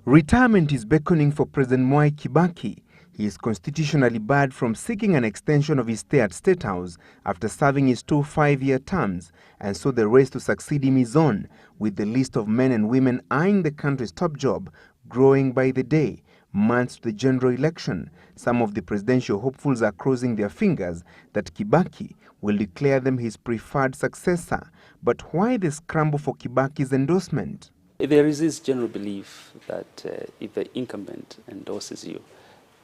Retirement is beckoning for President Mwai Kibaki. He is constitutionally barred from seeking an extension of his stay at State House after serving his 2 5-year terms, and so the race to succeed him is on, with the list of men and women eyeing the country's top job growing by the day. Months to the general election, some of the presidential hopefuls are crossing their fingers that Kibaki will declare them his preferred successor. But why the scramble for Kibaki's endorsement? There is this general belief that if the incumbent endorses you,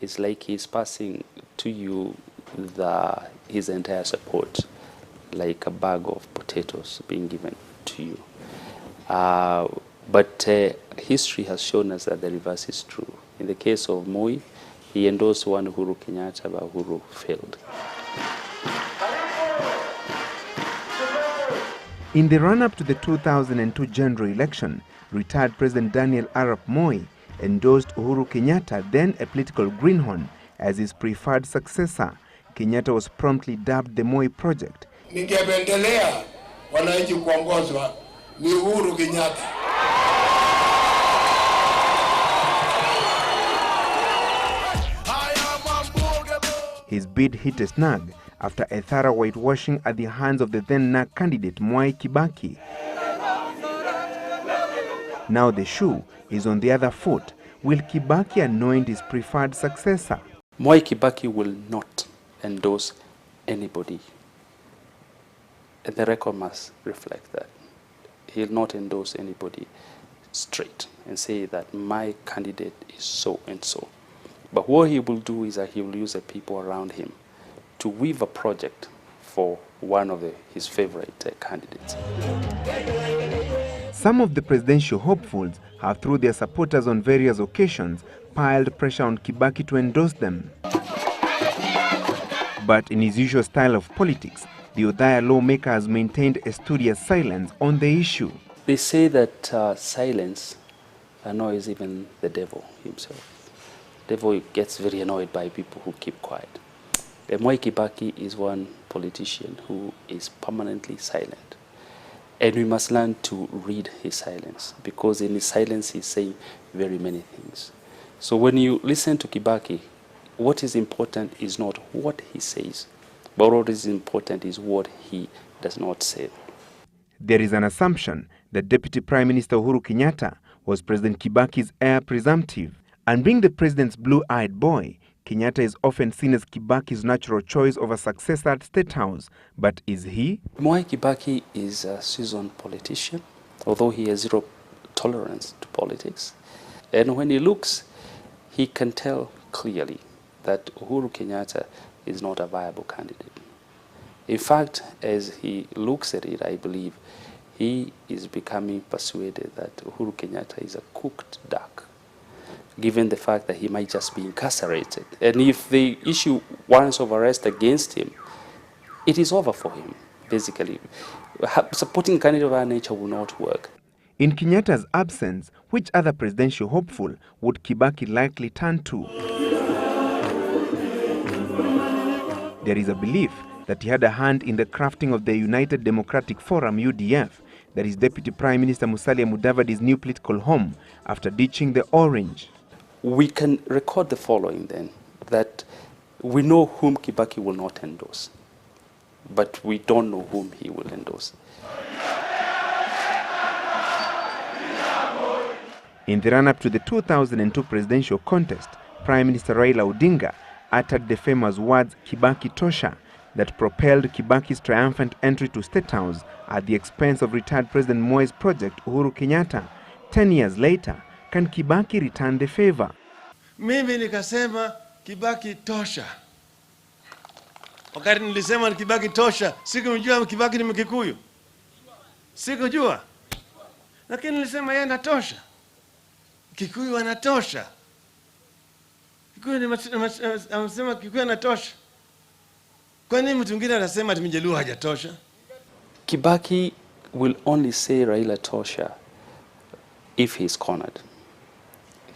it's like he's passing to you his entire support, like a bag of potatoes being given to you. But history has shown us that the reverse is true. In the case of Moi, he endorsed one Uhuru Kenyatta, but Uhuru failed. In the run-up to the 2002 general election, retired President Daniel Arap Moi endorsed Uhuru Kenyatta, then a political greenhorn, as his preferred successor. Kenyatta was promptly dubbed the Moi Project. Ningependelea wananchi kuongozwa ni Uhuru Kenyatta. His bid hit a snag after a thorough whitewashing at the hands of the then NAC candidate Mwai Kibaki. Now the shoe is on the other foot. Will Kibaki anoint his preferred successor? Mwai Kibaki will not endorse anybody. And the record must reflect that. He'll not endorse anybody straight and say that my candidate is so and so. But what he will do is that he will use the people around him to weave a project for one of his favorite candidates. Some of the presidential hopefuls have, through their supporters on various occasions, piled pressure on Kibaki to endorse them. But in his usual style of politics, the Othaya lawmaker has maintained a studious silence on the issue. They say that silence annoys even the devil himself. The devil gets very annoyed by people who keep quiet. Mwai Kibaki is one politician who is permanently silent. And we must learn to read his silence, because in his silence he's saying very many things. So when you listen to Kibaki, what is important is not what he says, but what is important is what he does not say. There is an assumption that Deputy Prime Minister Uhuru Kenyatta was President Kibaki's heir presumptive. And being the president's blue-eyed boy, Kenyatta is often seen as Kibaki's natural choice of a successor at State House. But is he? Mwai Kibaki is a seasoned politician, although he has zero tolerance to politics. And when he looks, he can tell clearly that Uhuru Kenyatta is not a viable candidate. In fact, as he looks at it, I believe he is becoming persuaded that Uhuru Kenyatta is a cooked duck, given the fact that he might just be incarcerated. And if they issue warrants of arrest against him, it is over for him, basically. Supporting a candidate of our nature will not work. In Kenyatta's absence, which other presidential hopeful would Kibaki likely turn to? There is a belief that he had a hand in the crafting of the United Democratic Forum, UDF, that is Deputy Prime Minister Musalia Mudavadi's new political home after ditching the orange. We can record the following then, that we know whom Kibaki will not endorse, but we don't know whom he will endorse. In the run-up to the 2002 presidential contest, Prime Minister Raila Odinga uttered the famous words Kibaki Tosha that propelled Kibaki's triumphant entry to State House at the expense of retired President Moi's project Uhuru Kenyatta. 10 years later, can Kibaki return the favor? Mimi nikasema Kibaki Tosha. Wakati nilisema Kibaki Tosha, sikumjua Kibaki ni Mkikuyu. Sikujua. Lakini nilisema yeye anatosha. Kikuyu anatosha. Kikuyu ni anasema Kikuyu anatosha. Kwa nini mtu mwingine anasema ati Mjaluo hajatosha? Kibaki will only say Raila Tosha if he is cornered.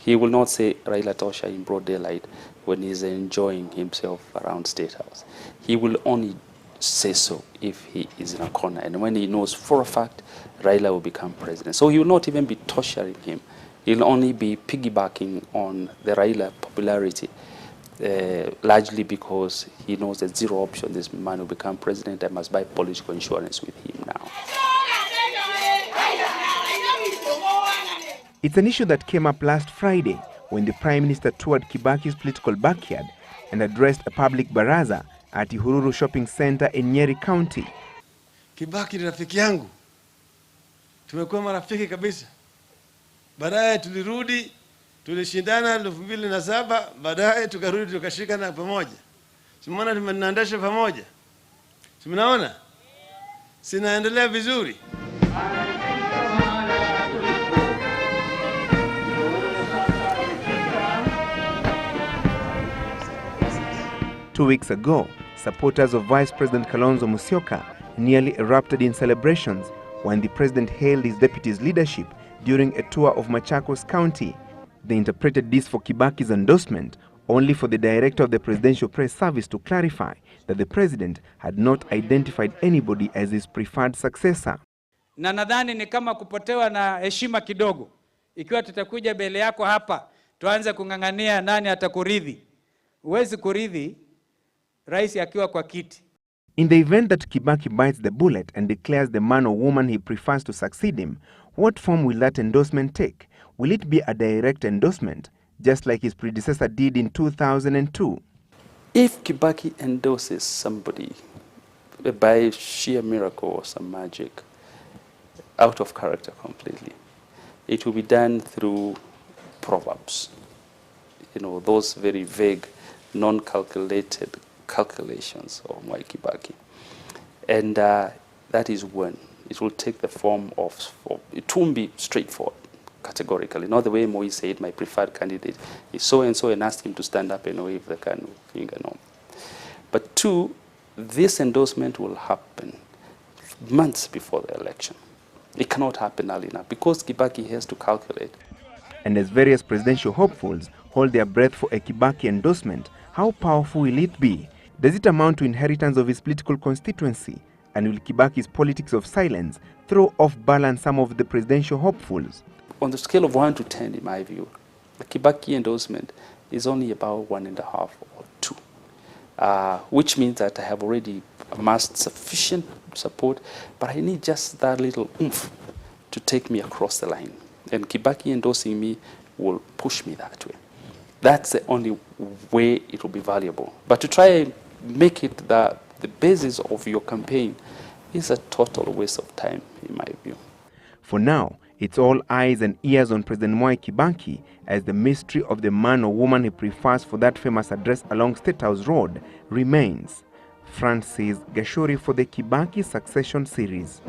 He will not say Raila Tosha in broad daylight when he's enjoying himself around State House. He will only say so if he is in a corner, and when he knows for a fact Raila will become president. So he will not even be torturing him he'll only be piggybacking on the Raila popularity, largely because he knows there's zero option. This man will become president. I must buy political insurance with him now. It's an issue that came up last Friday when the Prime Minister toured Kibaki's political backyard and addressed a public baraza at Ihururu Shopping Center in Nyeri County. Kibaki ni rafiki yangu. Tumekuwa marafiki kabisa. Baadaye tulirudi, tulishindana 2007, baadaye tukarudi tukashikana pamoja. Simona tumenaendesha pamoja. Simnaona? Sinaendelea vizuri. 2 weeks ago, supporters of Vice President Kalonzo Musyoka nearly erupted in celebrations when the president hailed his deputy's leadership during a tour of Machakos County. They interpreted this for Kibaki's endorsement, only for the director of the Presidential Press Service to clarify that the president had not identified anybody as his preferred successor. Na nadhani ni kama kupotewa na heshima kidogo. Ikiwa tutakuja mbele yako hapa, tuanze kungangania nani atakuridhi. Huwezi kuridhi rais akiwa kwa kiti. In the event that Kibaki bites the bullet and declares the man or woman he prefers to succeed him, what form will that endorsement take? Will it be a direct endorsement, just like his predecessor did in 2002? If Kibaki endorses somebody by sheer miracle or some magic, out of character completely, it will be done through proverbs. You know, those very vague, non-calculated calculations of Mwai Kibaki. And that is when it will take the form of, it won't be straightforward, categorically. Not the way Moi said, my preferred candidate is so-and-so, and asked him to stand up and wave the finger, no. But two, this endorsement will happen months before the election. It cannot happen early enough because Kibaki has to calculate. And as various presidential hopefuls hold their breath for a Kibaki endorsement, how powerful will it be? Does it amount to inheritance of his political constituency? And will Kibaki's politics of silence throw off balance some of the presidential hopefuls? On the scale of 1 to 10, in my view, the Kibaki endorsement is only about 1.5 or 2, which means that I have already amassed sufficient support, but I need just that little oomph to take me across the line. And Kibaki endorsing me will push me that way. That's the only way it will be valuable. But to try and make it the basis of your campaign is a total waste of time, in my view. For now, it's all eyes and ears on President Mwai Kibaki as the mystery of the man or woman he prefers for that famous address along State House Road remains. Francis Gachuri for the Kibaki Succession series.